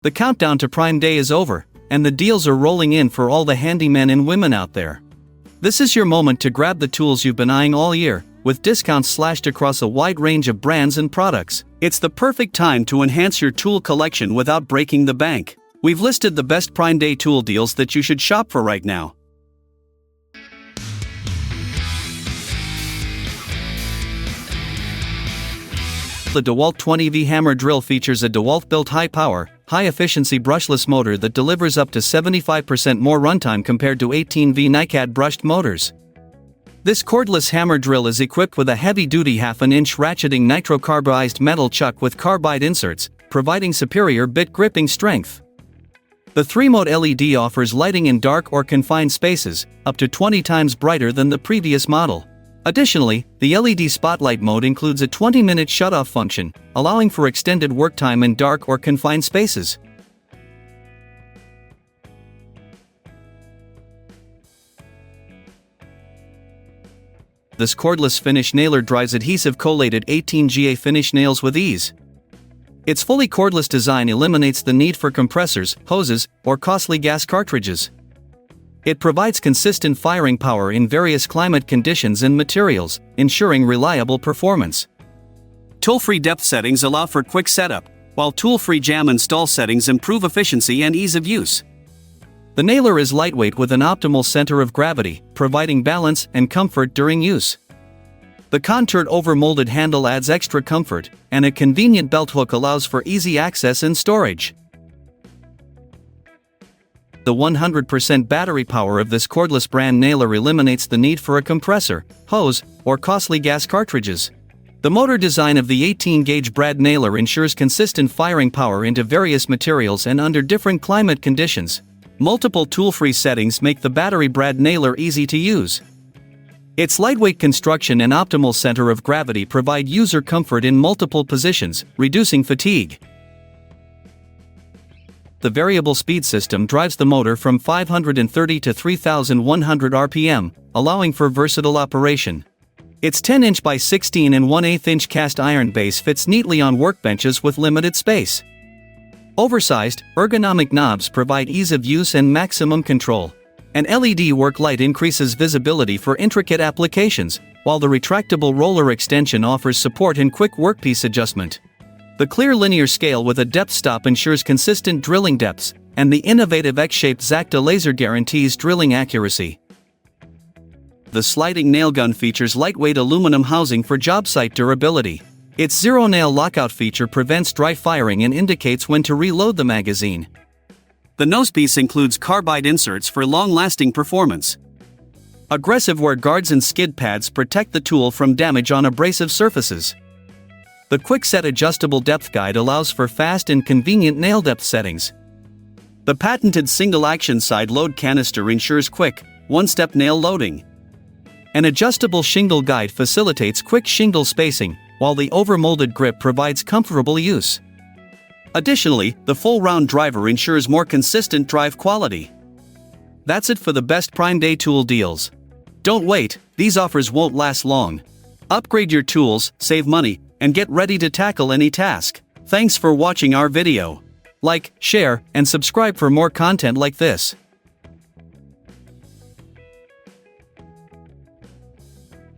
The countdown to Prime Day is over, and the deals are rolling in for all the handymen and women out there. This is your moment to grab the tools you've been eyeing all year, with discounts slashed across a wide range of brands and products. It's the perfect time to enhance your tool collection without breaking the bank. We've listed the best Prime Day tool deals that you should shop for right now. The DEWALT 20V hammer drill features a DEWALT-built high-power, high-efficiency brushless motor that delivers up to 75% more runtime compared to 18V NiCad brushed motors. This cordless hammer drill is equipped with a heavy-duty half-an-inch ratcheting nitrocarbonized metal chuck with carbide inserts, providing superior bit gripping strength. The 3-mode LED offers lighting in dark or confined spaces, up to 20 times brighter than the previous model. Additionally, the LED spotlight mode includes a 20-minute shutoff function, allowing for extended work time in dark or confined spaces. This cordless finish nailer drives adhesive collated 18GA finish nails with ease. Its fully cordless design eliminates the need for compressors, hoses, or costly gas cartridges. It provides consistent firing power in various climate conditions and materials, ensuring reliable performance. Tool-free depth settings allow for quick setup, while tool-free jam install settings improve efficiency and ease of use. The nailer is lightweight with an optimal center of gravity, providing balance and comfort during use. The contoured over-molded handle adds extra comfort, and a convenient belt hook allows for easy access and storage. The 100% battery power of this cordless brand nailer eliminates the need for a compressor, hose, or costly gas cartridges. The motor design of the 18-gauge brad nailer ensures consistent firing power into various materials and under different climate conditions. Multiple tool-free settings make the battery brad nailer easy to use. Its lightweight construction and optimal center of gravity provide user comfort in multiple positions, reducing fatigue. The variable speed system drives the motor from 530 to 3,100 RPM, allowing for versatile operation. Its 10-inch by 16 and 1/8-inch cast iron base fits neatly on workbenches with limited space. Oversized, ergonomic knobs provide ease of use and maximum control. An LED work light increases visibility for intricate applications, while the retractable roller extension offers support in quick workpiece adjustment. The clear linear scale with a depth stop ensures consistent drilling depths, and the innovative X-shaped Zacta laser guarantees drilling accuracy. The sliding nail gun features lightweight aluminum housing for job site durability. Its zero-nail lockout feature prevents dry firing and indicates when to reload the magazine. The nosepiece includes carbide inserts for long-lasting performance. Aggressive wear guards and skid pads protect the tool from damage on abrasive surfaces. The quick-set adjustable depth guide allows for fast and convenient nail depth settings. The patented single-action side load canister ensures quick, one-step nail loading. An adjustable shingle guide facilitates quick shingle spacing, while the over-molded grip provides comfortable use. Additionally, the full-round driver ensures more consistent drive quality. That's it for the best Prime Day tool deals. Don't wait, these offers won't last long. Upgrade your tools, save money, and get ready to tackle any task. Thanks for watching our video. Like, share, and subscribe for more content like this.